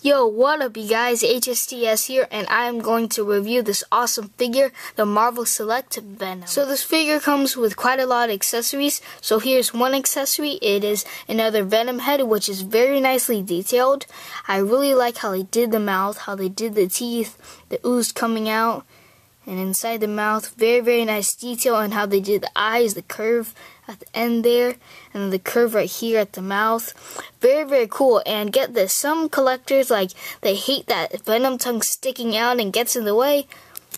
Yo, what up you guys, HSTS here, and I am going to review this awesome figure, the Marvel Select Venom. So this figure comes with quite a lot of accessories. So here's one accessory. It is another Venom head, which is very nicely detailed. I really like how they did the mouth, how they did the teeth, the ooze coming out, and inside the mouth, very nice detail, and how they did the eyes, the curve at the end there, and then the curve right here at the mouth. Very cool. And get this, some collectors, like, they hate that Venom tongue sticking out and gets in the way.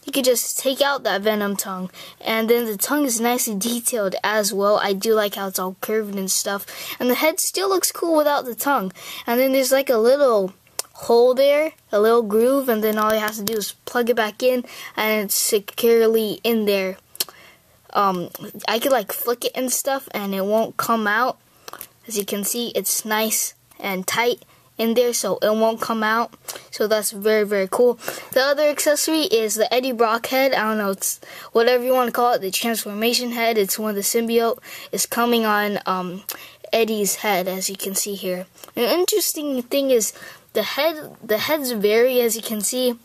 You could just take out that Venom tongue, and then the tongue is nicely detailed as well. I do like how it's all curved and stuff, and the head still looks cool without the tongue. And then there's like a little hole there, a little groove, and then all you have to do is plug it back in, and it's securely in there. I could like flick it and stuff, and it won't come out. As you can see, it's nice and tight in there, so it won't come out. So that's very cool. The other accessory is the Eddie Brock head. I don't know, it's whatever you want to call it, the transformation head. It's when the symbiote is coming on Eddie's head, as you can see here. An interesting thing is the heads vary, as you can see.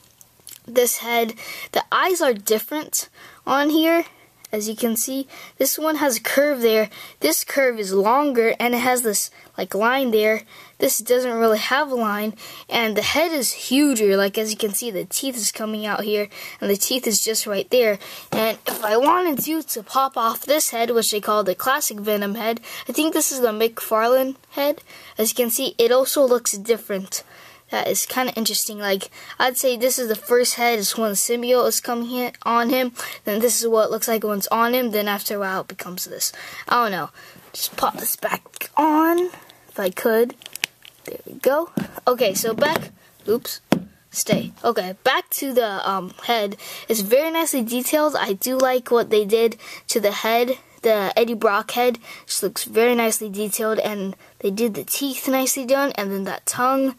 This head, the eyes are different on here. As you can see, this one has a curve there. This curve is longer, and it has this like line there. This doesn't really have a line, and the head is huger. Like, as you can see, the teeth is coming out here, and the teeth is just right there. And if I wanted to pop off this head, which they call the classic Venom head, I think this is the McFarlane head. As you can see, it also looks different. That is kind of interesting. Like, I'd say this is the first head. It's when the symbiote is coming on him. Then this is what it looks like when it's on him. Then after a while, it becomes this. I don't know. Just pop this back on, if I could. There we go. Okay, so back. Oops. Stay. Okay, back to the head. It's very nicely detailed. I do like what they did to the head. The Eddie Brock head just looks very nicely detailed, and they did the teeth nicely done, and then that tongue.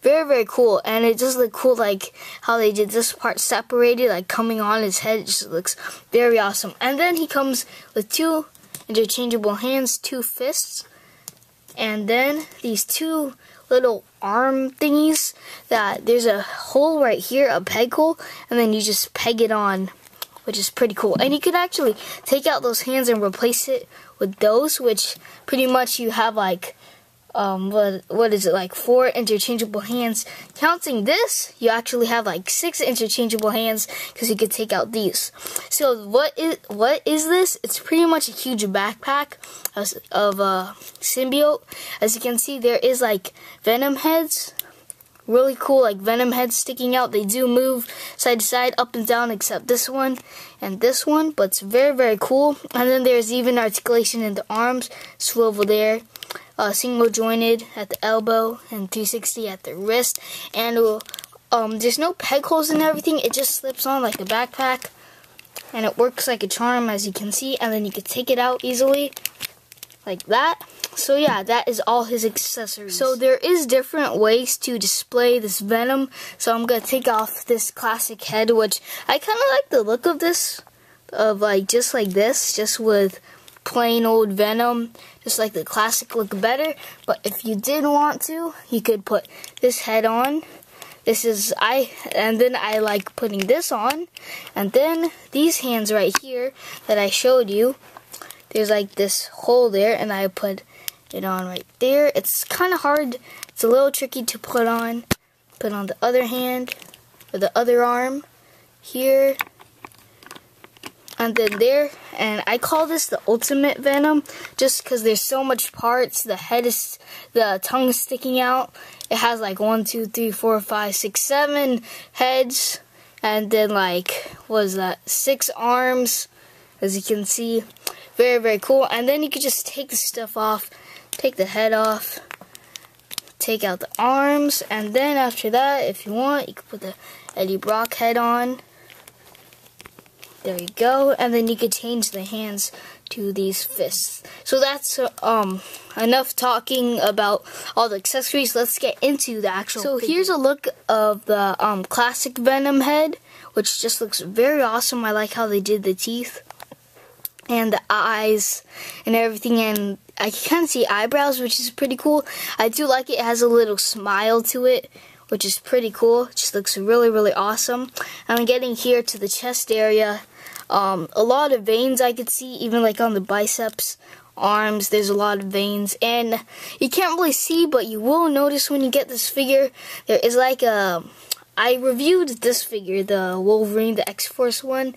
Very cool, and it just look cool, like how they did this part separated, like coming on his head. It just looks very awesome. And then he comes with two interchangeable hands, two fists, and then these two little arm thingies that there's a hole right here, a peg hole, and then you just peg it on, which is pretty cool. And you could actually take out those hands and replace it with those, which pretty much you have like what is it, like 4 interchangeable hands. Counting this, you actually have like 6 interchangeable hands, because you could take out these. So what is this? It's pretty much a huge backpack of symbiote. As you can see, there is like Venom heads. Really cool, like Venom heads sticking out. They do move side to side, up and down, except this one and this one, but it's very cool. And then there's even articulation in the arms, swivel there, single jointed at the elbow, and 360 at the wrist. And there's no peg holes and everything. It just slips on like a backpack, and it works like a charm, as you can see. And then you can take it out easily, like that. So yeah, that is all his accessories. So there is different ways to display this Venom. So I'm gonna take off this classic head, which I kind of like the look of this, of like just like this, just with plain old Venom, just like the classic look better. But if you did want to, you could put this head on. And then I like putting this on, and then these hands right here that I showed you, there's like this hole there, and I put it on right there. It's kind of hard. It's a little tricky to put on. Put on the other hand, or the other arm here, and then there. And I call this the ultimate Venom, just because there's so much parts. The tongue is sticking out. It has like 1, 2, 3, 4, 5, 6, 7 heads, and then like, what is that, 6 arms, as you can see. Very cool. And then you could just take the stuff off, take the head off, take out the arms, and then after that, if you want, you could put the Eddie Brock head on. There you go. And then you could change the hands to these fists. So that's enough talking about all the accessories. Let's get into the actual figure. Here's a look of the classic Venom head, which just looks very awesome. I like how they did the teeth and the eyes and everything, and I can kind of see eyebrows, which is pretty cool. I do like it. It has a little smile to it, which is pretty cool. It just looks really, really awesome. And I'm getting here to the chest area. A lot of veins I could see, even like on the biceps, arms, there's a lot of veins. And you can't really see, but you will notice when you get this figure, there is like I reviewed this figure, the Wolverine, the X-Force one.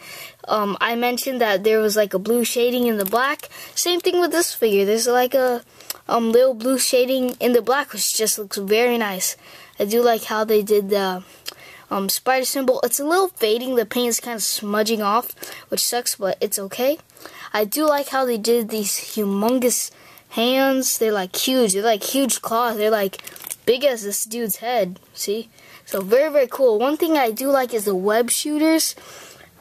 I mentioned that there was like a blue shading in the black. Same thing with this figure. There's like a little blue shading in the black, which just looks very nice. I do like how they did the spider symbol. It's a little fading. The paint is kind of smudging off, which sucks, but it's okay. I do like how they did these humongous hands. They're like huge. They're like huge claws. They're like big as this dude's head. See? So very, very cool. One thing I do like is the web shooters.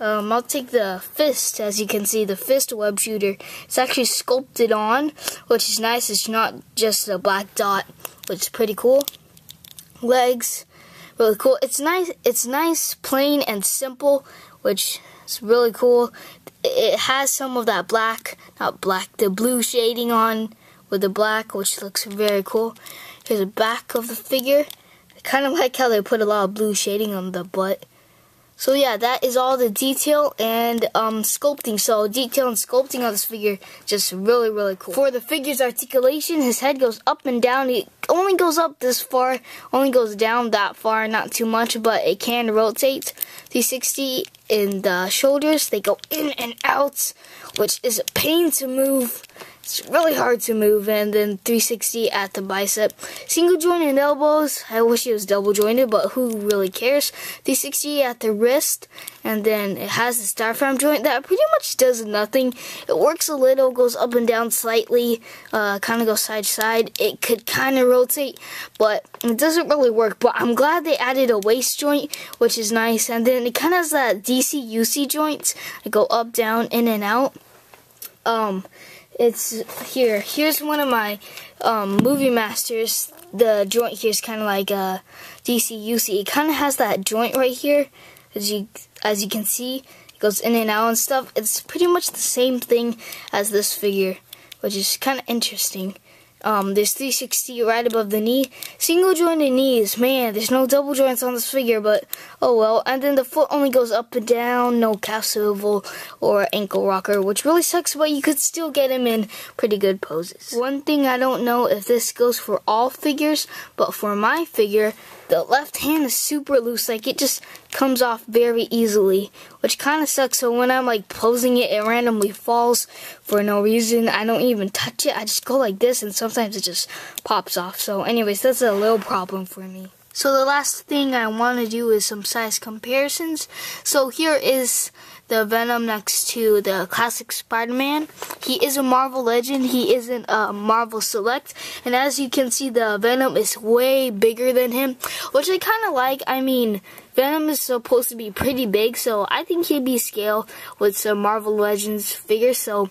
I'll take the fist. As you can see, the fist web shooter. It's actually sculpted on, which is nice. It's not just a black dot, which is pretty cool. Legs, really cool. It's nice. It's nice, plain and simple, which is really cool. It has some of that the blue shading on with the black, which looks very cool. Here's the back of the figure. I kind of like how they put a lot of blue shading on the butt. So yeah, that is all the detail and sculpting. So detail and sculpting on this figure, just really, really cool. For the figure's articulation, his head goes up and down. It only goes up this far, only goes down that far, not too much, but it can rotate. 360 in the shoulders, they go in and out, which is a pain to move. It's really hard to move. And then 360 at the bicep. Single jointed elbows. I wish it was double jointed, but who really cares? 360 at the wrist. And then it has the diaphragm joint that pretty much does nothing. It works a little, goes up and down slightly, kind of goes side to side. It could kind of rotate, but it doesn't really work. But I'm glad they added a waist joint, which is nice. And then it kind of has that DC-UC joints that go up, down, in and out. It's here. Here's one of my Movie Masters. The joint here is kind of like a DC-UC. It kind of has that joint right here, as you can see. It goes in and out and stuff. It's pretty much the same thing as this figure, which is kind of interesting. There's 360 right above the knee. Single jointed knees. Man, there's no double joints on this figure, but oh well. And then the foot only goes up and down. No calf swivel or ankle rocker, which really sucks, but you could still get him in pretty good poses. One thing I don't know if this goes for all figures, but for my figure, the left hand is super loose. Like, it just comes off very easily, which kind of sucks. So when I'm like posing it, it randomly falls for no reason. I don't even touch it. I just go like this, and sometimes it just pops off. So anyways, that's a little problem for me. So the last thing I want to do is some size comparisons. So here is the Venom next to the classic Spider-Man. He is a Marvel Legend. He isn't a Marvel Select. And as you can see, the Venom is way bigger than him, which I kind of like. I mean, Venom is supposed to be pretty big, so I think he'd be scale with some Marvel Legends figures. So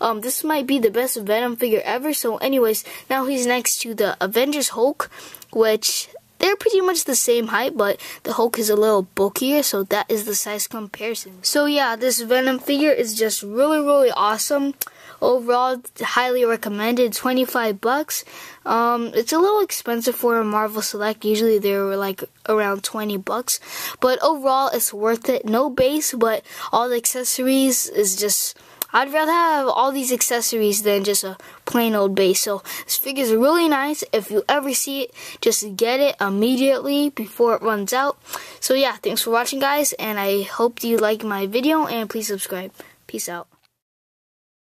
this might be the best Venom figure ever. So anyways, now he's next to the Avengers Hulk, which they're pretty much the same height, but the Hulk is a little bulkier, so that is the size comparison. So yeah, this Venom figure is just really, really awesome. Overall, highly recommended. 25 bucks. It's a little expensive for a Marvel Select. Usually they're like around 20 bucks. But overall, it's worth it. No base, but all the accessories is just... I'd rather have all these accessories than just a plain old base. So this figure is really nice. If you ever see it, just get it immediately before it runs out. So yeah, thanks for watching, guys, and I hope you like my video, and please subscribe. Peace out.